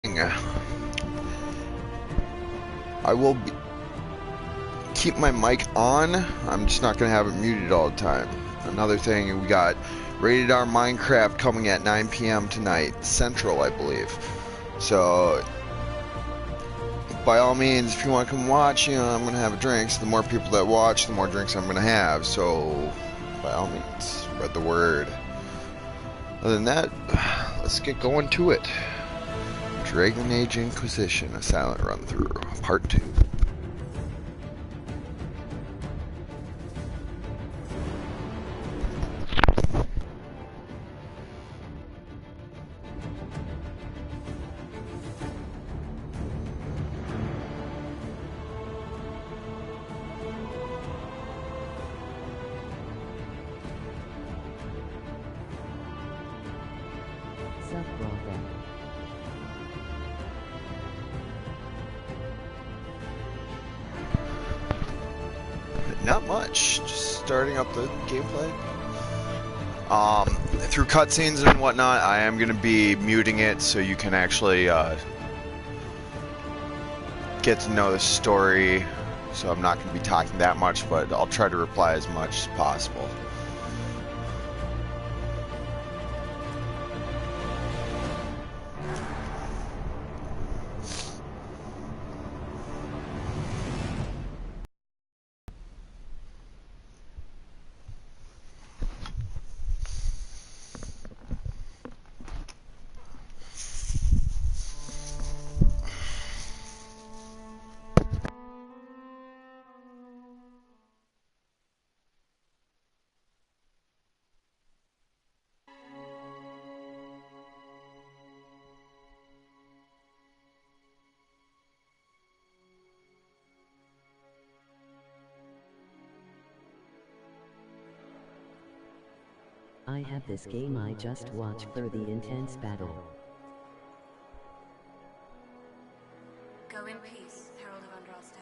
I will keep my mic on. I'm just not going to have it muted all the time. Another thing, we got Rated R Minecraft coming at 9 p.m. tonight, Central, I believe. So, by all means, if you want to come watch, I'm going to have a drink. So the more people that watch, the more drinks I'm going to have. So, by all means, spread the word. Other than that, let's get going to it. Dragon Age Inquisition, a silent run-through, part 2. Not much, just starting up the gameplay. Through cutscenes and whatnot, I am going to be muting it so you can actually get to know the story. So I'm not going to be talking that much, but I'll try to reply as much as possible. I have this game I just watched for the intense battle. Go in peace, Herald of Andraste.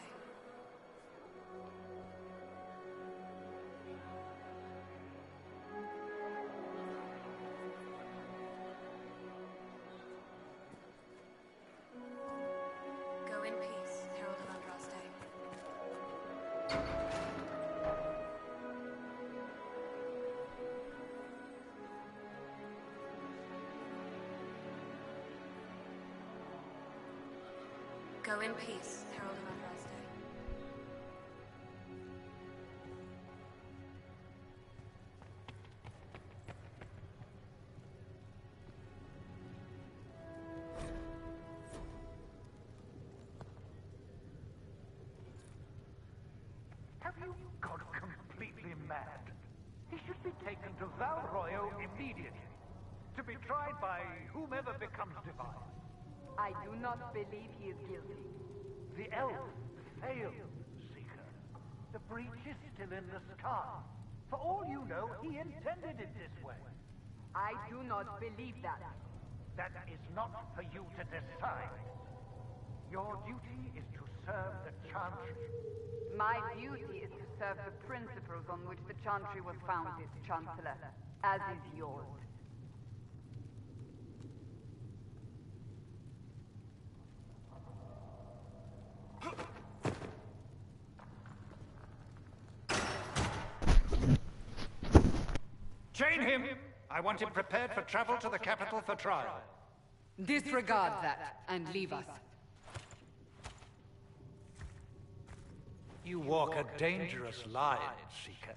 Go in peace, Herald of Andraste. Go in peace, Herald of Andraste. Have you gone completely mad? He should be taken to Val Royo immediately, to be tried by whomever becomes divine. I do not believe he is guilty. The elf failed, Seeker. The breach is still in the sky. For all you know, he intended it this way. I do not believe that. That is not for you to decide. Your duty is to serve the Chantry. My duty is to serve the principles on which the Chantry was founded, Chancellor, as is yours. Chain him! I want him prepared for travel to the capital for trial. Disregard that and leave us. You walk a dangerous line, Seeker.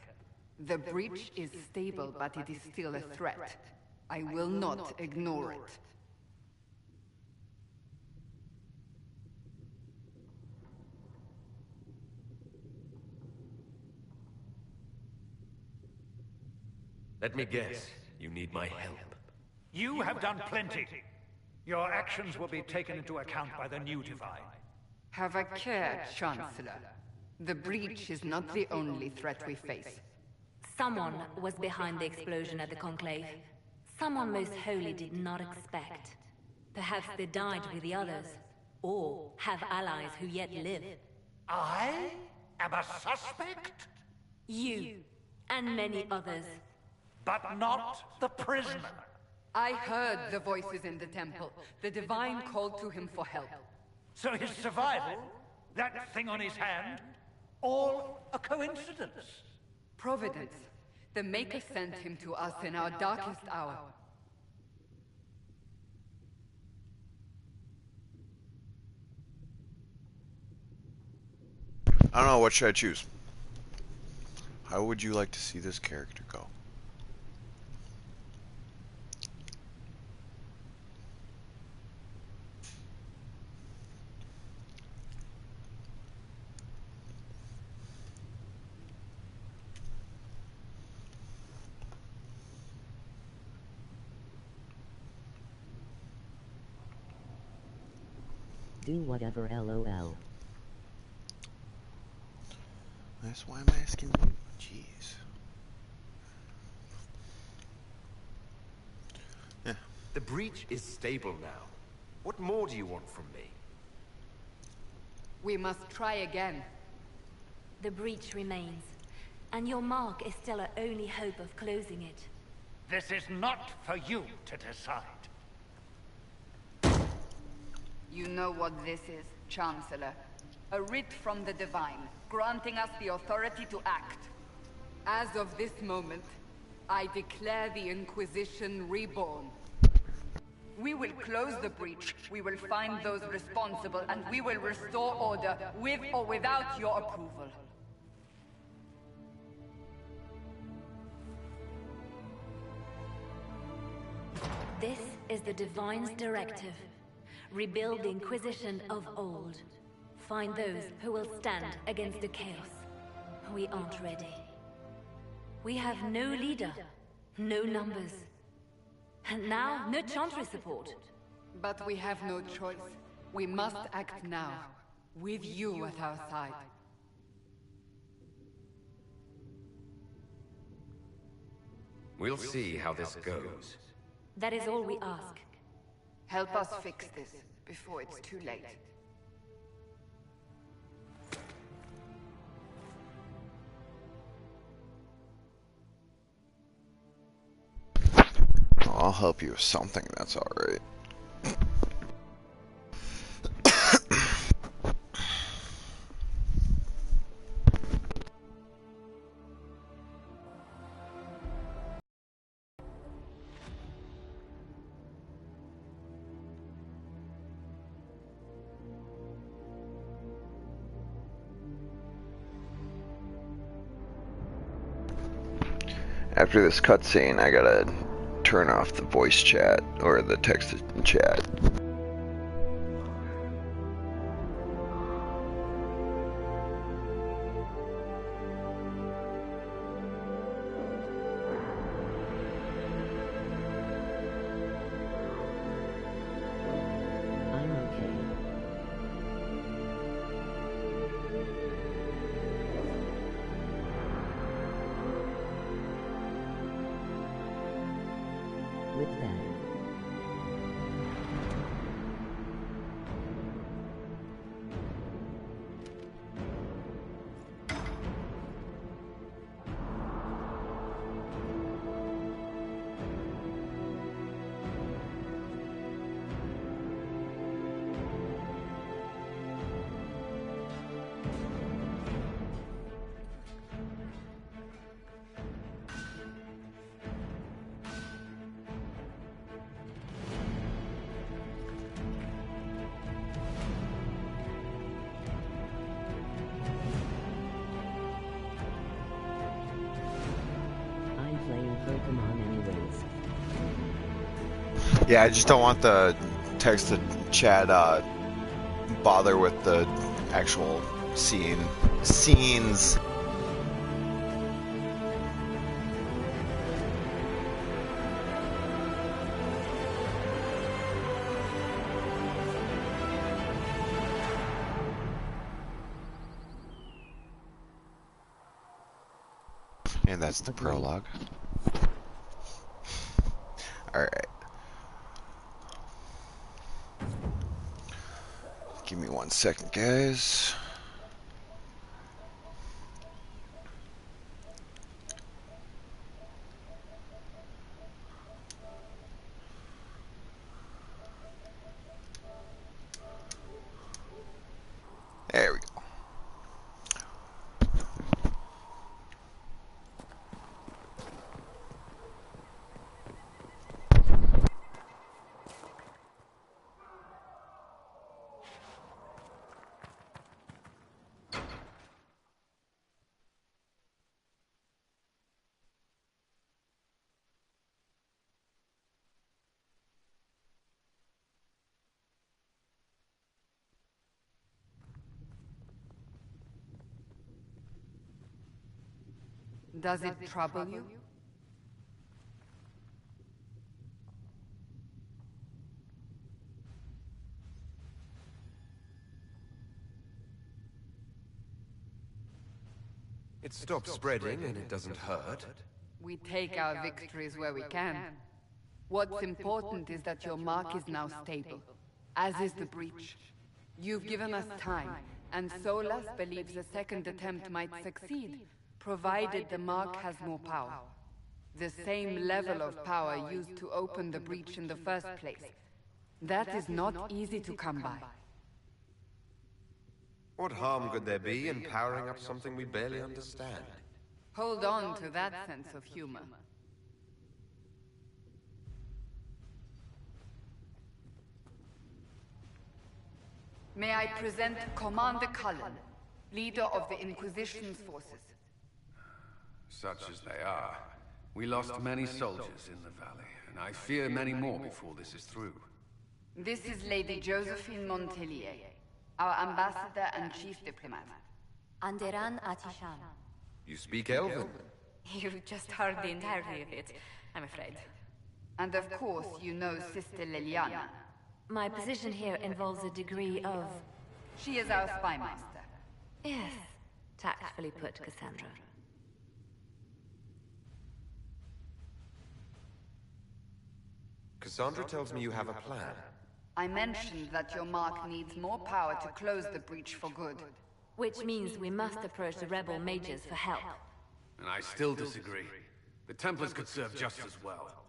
The breach is stable, but it is still a threat. I will not ignore it. Let me guess, you need my help. You have done plenty. Your actions will be taken into account by the new Divine. Have a care, Chancellor. The breach is not the only threat we face. Someone was behind the explosion at the Conclave. Someone Most Holy did not expect. Perhaps they died with the others, or have allies who yet live. I am a suspect? You, and many others. But not the prisoner. I heard the voices in the temple. The Divine called to him for help. So his survival, that thing on his hand, all a coincidence? Providence. The Maker sent him to us in our darkest hour. I don't know, what should I choose? How would you like to see this character go? Do whatever, lol. That's why I'm asking you. Jeez. Yeah. The breach is stable now. What more do you want from me? We must try again. The breach remains, and your mark is still our only hope of closing it. This is not for you to decide. You know what this is, Chancellor. A writ from the Divine, granting us the authority to act. As of this moment, I declare the Inquisition reborn. We will close the breach, we will find those responsible, and we will restore order, with or without your approval. This is the Divine's directive. Rebuild the Inquisition of old. Find those who will stand against the chaos. We aren't ready. We have no leader, no numbers, and now no Chantry support. But we have no choice. We must act now, with you at our side. We'll see how this goes. That is all we ask. Help us fix this before it's too late. I'll help you with something, that's alright. After this cutscene, I gotta turn off the voice chat, or the text chat. I'm okay. With that. I'm playing Pokemon anyways. Yeah, I just don't want the text to chat bother with the actual scenes. And that's the prologue. Alright. Give me 1 second, guys. There we go. Does it trouble you? It stops spreading and it doesn't hurt. We take our victories where we can. What's important is that your mark is now stable, as is the breach. You've given us time, and Solas believes a second attempt might succeed, provided the mark has more power. The same level of power used to open the breach in the first place. That is not easy to come by. What harm could there be in powering up something we barely understand? Hold on to that sense of humor. May I present Commander Cullen, leader of the Inquisition's forces. Such as they are. We lost many soldiers in the valley, and I fear many more before this is through. This is Lady Josephine Montelier, our ambassador and chief diplomat. Anderan Atishan. You speak Elven? You've just heard the entirety of it, I'm afraid. And of course, you know Sister Liliana. My position here involves a degree of... She is our spy master. Yes, tactfully put, Cassandra. Cassandra tells me you have a plan. I mentioned that your mark needs more power to close the breach for good. Which means we must approach the rebel mages for help. And I still disagree. The Templars could serve just as well.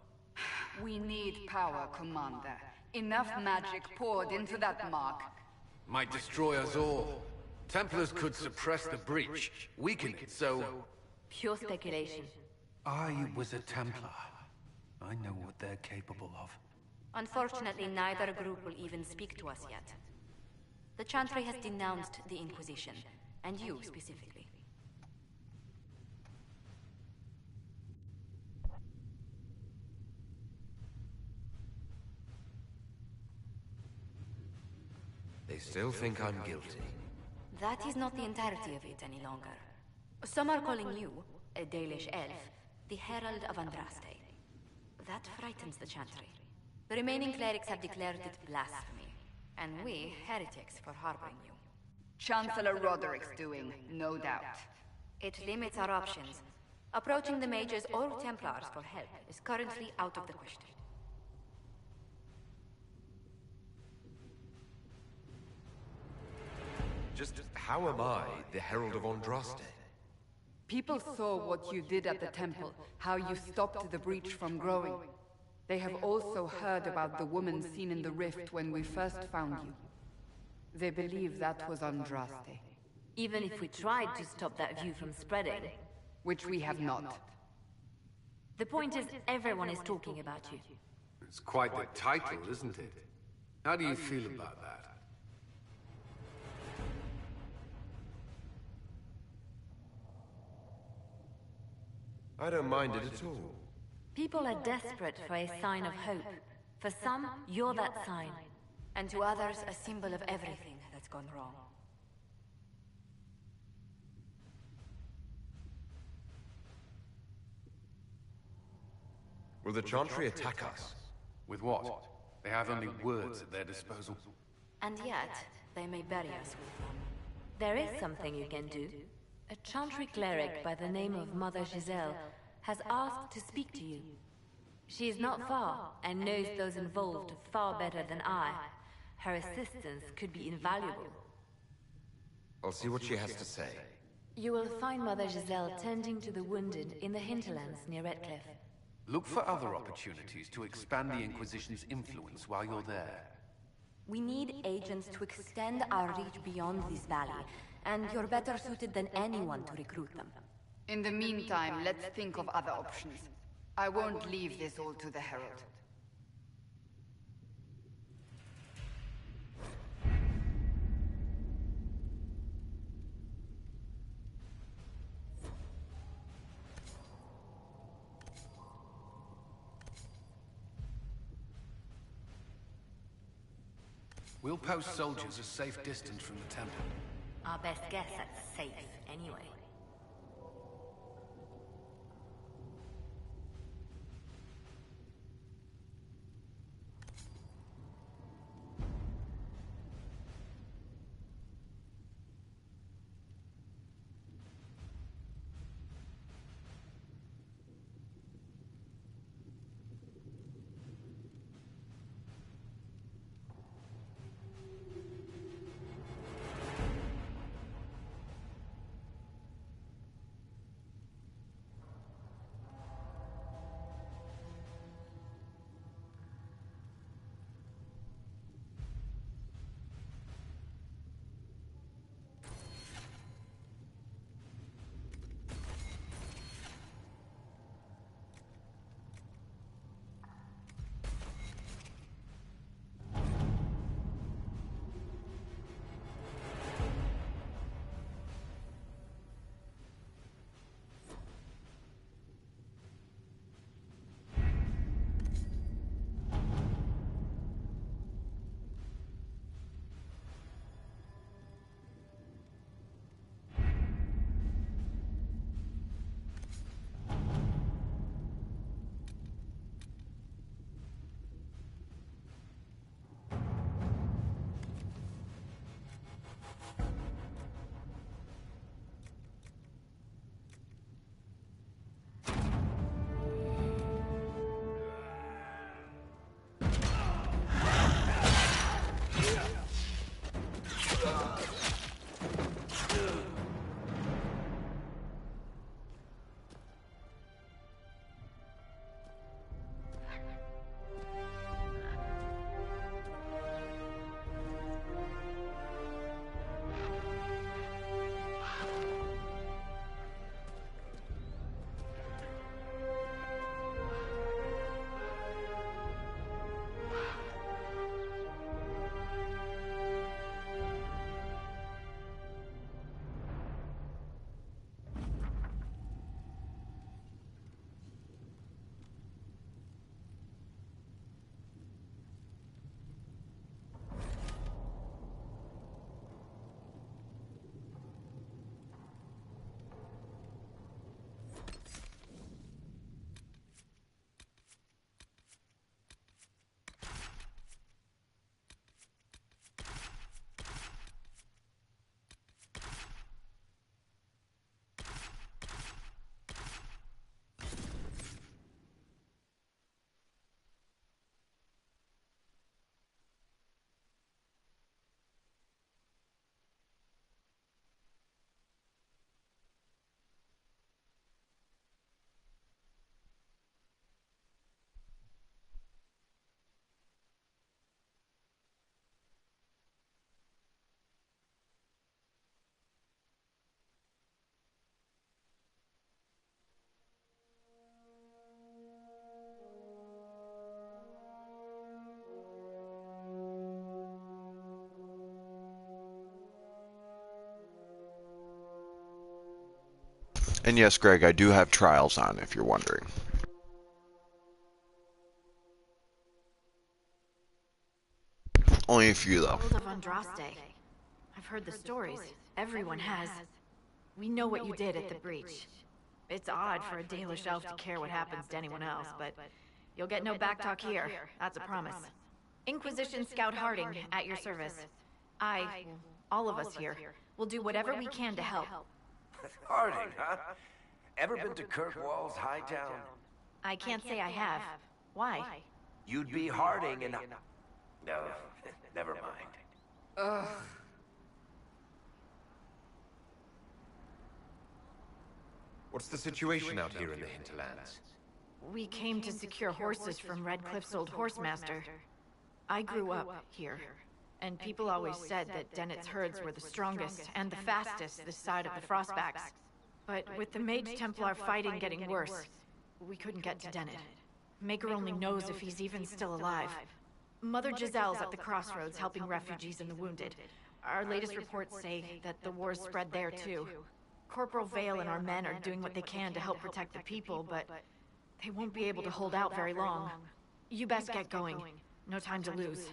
We need power, Commander. Enough magic poured into that mark. Might destroy us all. Templars could suppress the breach, weaken it, so... Pure speculation. I was a Templar. I know what they're capable of. Unfortunately, neither group will even speak to us yet. The Chantry has denounced the Inquisition, and you specifically. They still think I'm guilty. That is not the entirety of it any longer. Some are calling you, a Dalish elf, the Herald of Andraste. That frightens the Chantry. The remaining clerics have declared it blasphemy, and we, heretics, for harboring you. Chancellor Roderick's doing, no doubt. It limits our options. Approaching the mages or Templars for help is currently out of the question. Just how am I the Herald of Andraste? People saw what you did at the temple, how you stopped the breach from growing. They have also heard about the woman seen in the rift when we first found you. They believe that was Andraste. Even if we tried to stop that view from spreading... Which we have not. The point is, everyone is talking about you. It's quite the title, isn't it? How do you feel about that? I don't mind it at all. People are desperate for a sign of hope. For some, you're that sign. And to others, a symbol of everything that's gone wrong. Will the Chantry attack us? With what? They have only words at their disposal. And yet, they may bury us with them. There is something you can do. A Chantry cleric by the name of Mother Giselle has asked to speak to you. She is not far, and knows those involved far better than I. Her assistance could be invaluable. I'll see what she has to say. You will find Mother Giselle tending to the wounded in the hinterlands near Redcliffe. Look for other opportunities to expand the Inquisition's influence while you're there. We need agents to extend our reach beyond this valley, and you're better suited than anyone to recruit them. In the meantime, let's think of other options. I won't leave this all to the Herald. We'll post soldiers a safe distance from the temple. Our best guess at safe, anyway. And yes, Greg, I do have trials on, if you're wondering. Only a few, though. World of Andraste. I've heard the stories. Everyone has. We know what you did at the breach. It's odd for a Dalish elf to care what happens to anyone else, but you'll get no backtalk here. That's a promise. Inquisition Scout Harding, at your service. All of us here, will do whatever we can to help. Harding, huh? Ever been to Kirkwall's Hightown? I can't say I have. Why? You'd be Harding and... No, never mind. What's the situation out here in the hinterlands? We came to secure horses from Redcliffe's old horsemaster. I grew up here. And people always said that Dennett's herds were the strongest and the fastest this side of the Frostbacks. But with the Mage Templar fighting getting worse, we couldn't get to Dennett. Maker only knows if he's even still alive. Mother Giselle's at the crossroads helping refugees and the wounded. Our latest reports say that the war's spread there too. Corporal Vale and our men are doing what they can to help protect the people, but they won't be able to hold out very long. You best get going. No time to lose.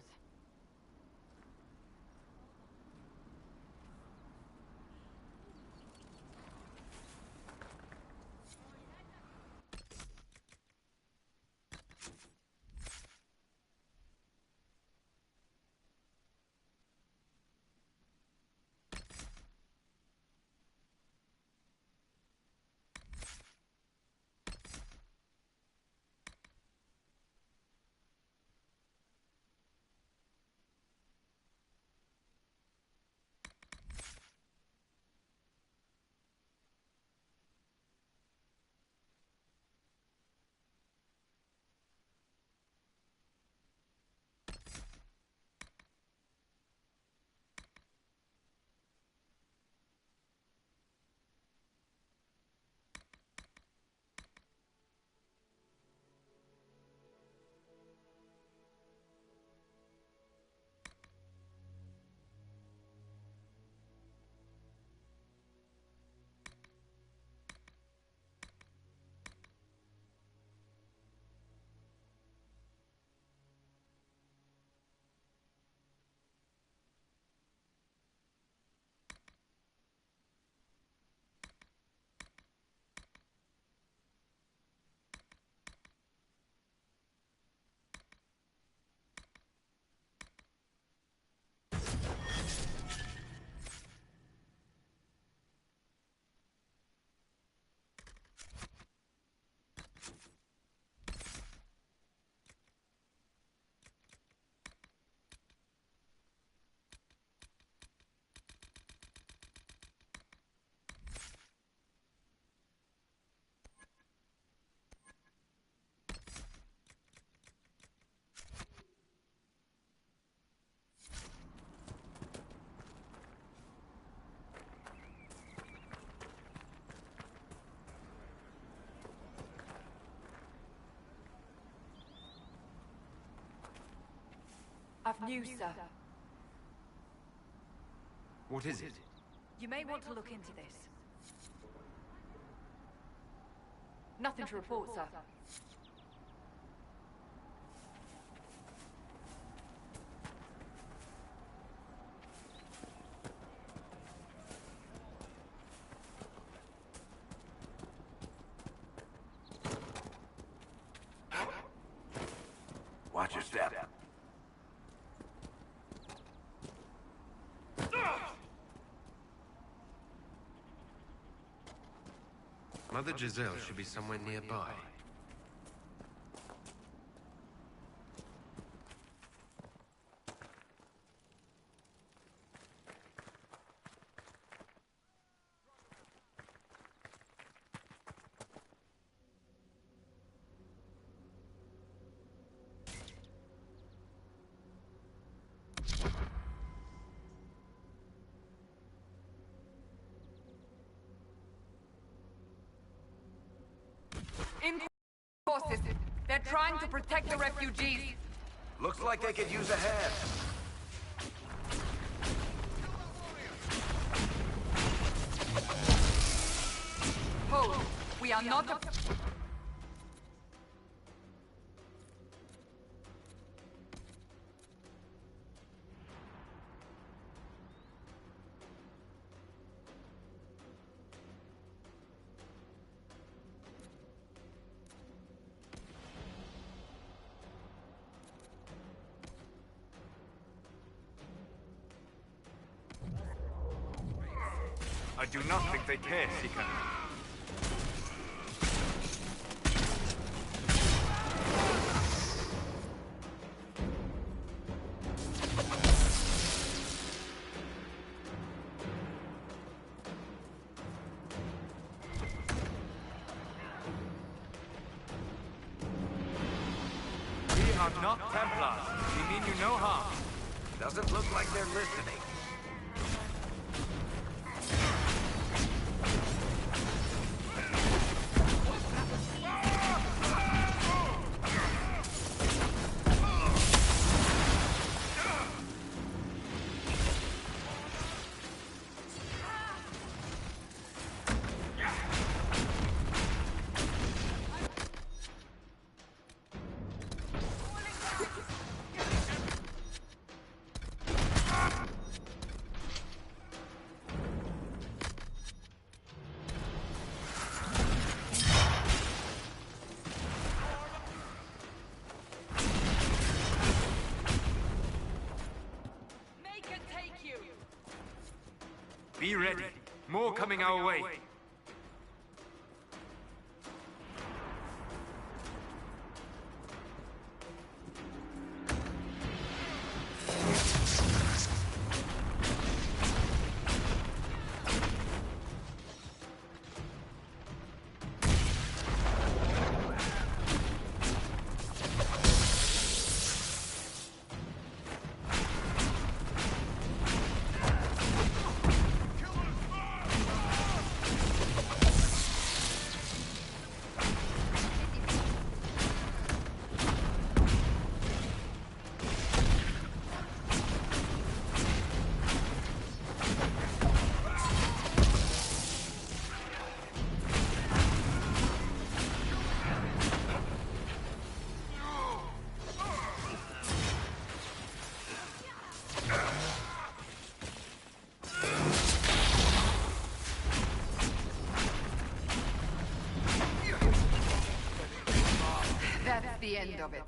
I've news, sir. What is it? You may want to look into this. Nothing to report, sir. Watch your step. Mother Giselle should be somewhere nearby. Forces. They're trying to protect the refugees. Looks like they could use a hand. Hold. We are not a... I do not think they care, Seeker. We are not Templars. We mean you no harm. Doesn't look like they're listening. Be ready. More coming our way. That's the end of it.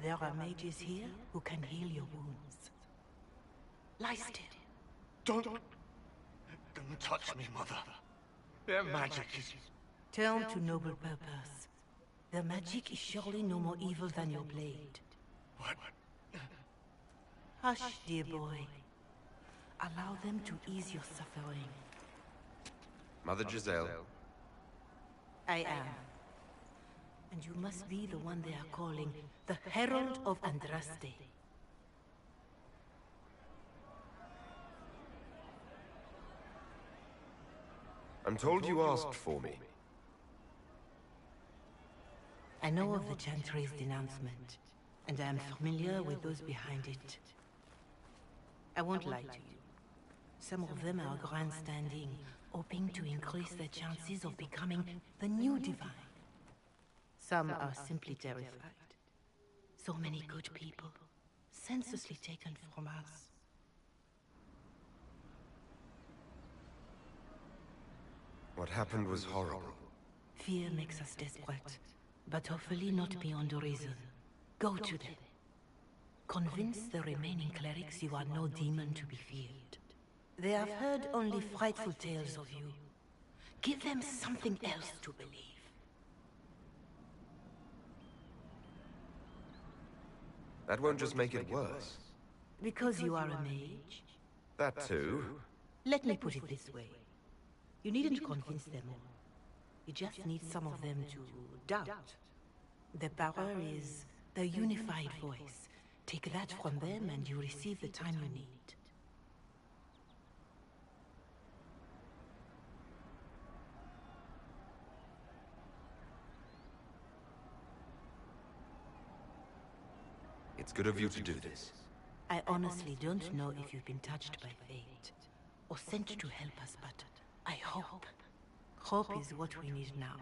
There are mages here who can heal your wounds. Lie still. Don't touch me, Mother. Their magic is... Turn to noble purpose. Their magic is surely no more evil than your blade. What? Hush, dear boy. Allow them to ease your suffering. Mother Giselle. I am. And you must be the one they are calling the Herald of Andraste. I'm told you asked for me. I know of the Chantry's denouncement, and I am familiar with those behind it. I won't lie to you. Some of them are grandstanding, hoping to increase their chances of becoming the new divine. Some are simply terrified. So many good people, senselessly taken from us. What happened was horrible. Fear makes us desperate, but hopefully not beyond reason. Go to them. Convince the remaining clerics you are no demon to be feared. They have heard only frightful tales of you. Give them something else to believe. That won't just make it worse. Because you are a mage? That too. Let me put it this way. You needn't convince them all. You just need some of them to doubt. The power is the unified voice. Take that from them and you receive the time you need. It's good of you to do this. I honestly don't know if you've been touched by fate, or sent to help us, but I hope. Hope is what we need now.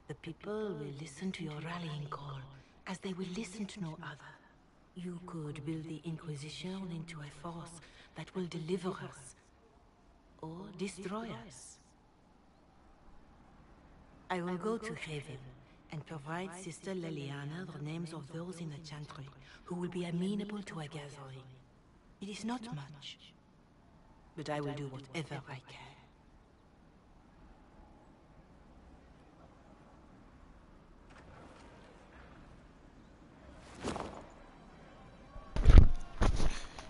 The people will listen to your rallying call, as they will listen to no other. You could build the Inquisition into a force that will deliver us, or destroy us. I will go to Haven and provide Sister Leliana the names of those in the Chantry who will be amenable to a gathering. It is not much, but I will do whatever I can.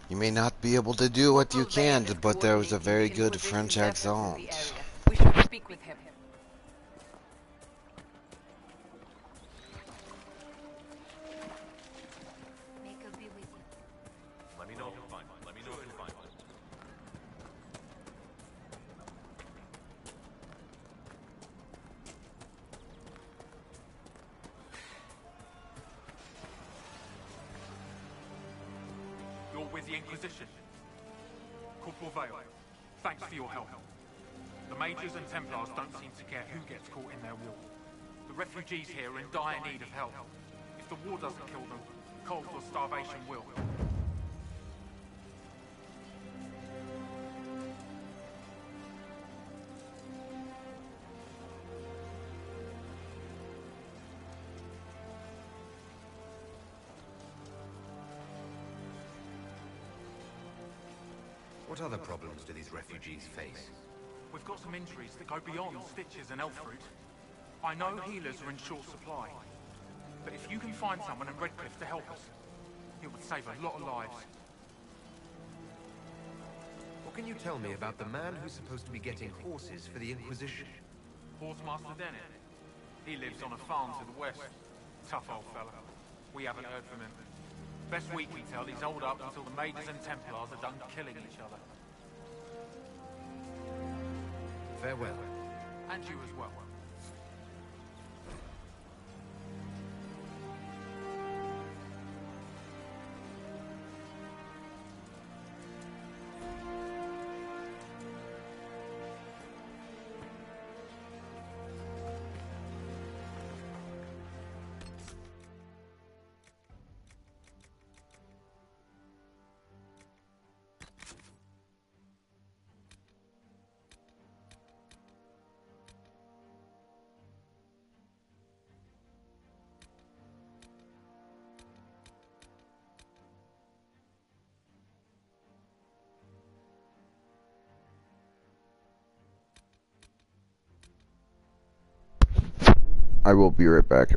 You may not be able to do what you can, but there was a very good French accent. We should speak with him. Let me know if you find one. Let me know if you find one. You're with the Inquisition. Corporal Vale, thanks for your help. The Majors and Templars don't seem to care who gets caught in their war. The refugees here are in dire need of help. If the war doesn't kill them, cold or starvation will. What other problems do these refugees face? We've got some injuries that go beyond stitches and elf fruit. I know healers are in short supply, but if you can find someone in Redcliffe to help us, it would save a lot of lives. What can you tell me about the man who's supposed to be getting horses for the Inquisition? Horsemaster Dennett. He lives on a farm to the west. Tough old fella. We haven't heard from him. Best we can tell, he's holed up until the Majors and Templars are done killing each other. Farewell. And you as well. I will be right back.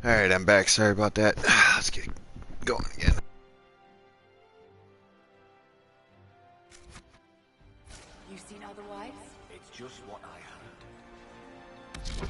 Alright, I'm back. Sorry about that. Let's get going again. You seen otherwise? It's just what I heard.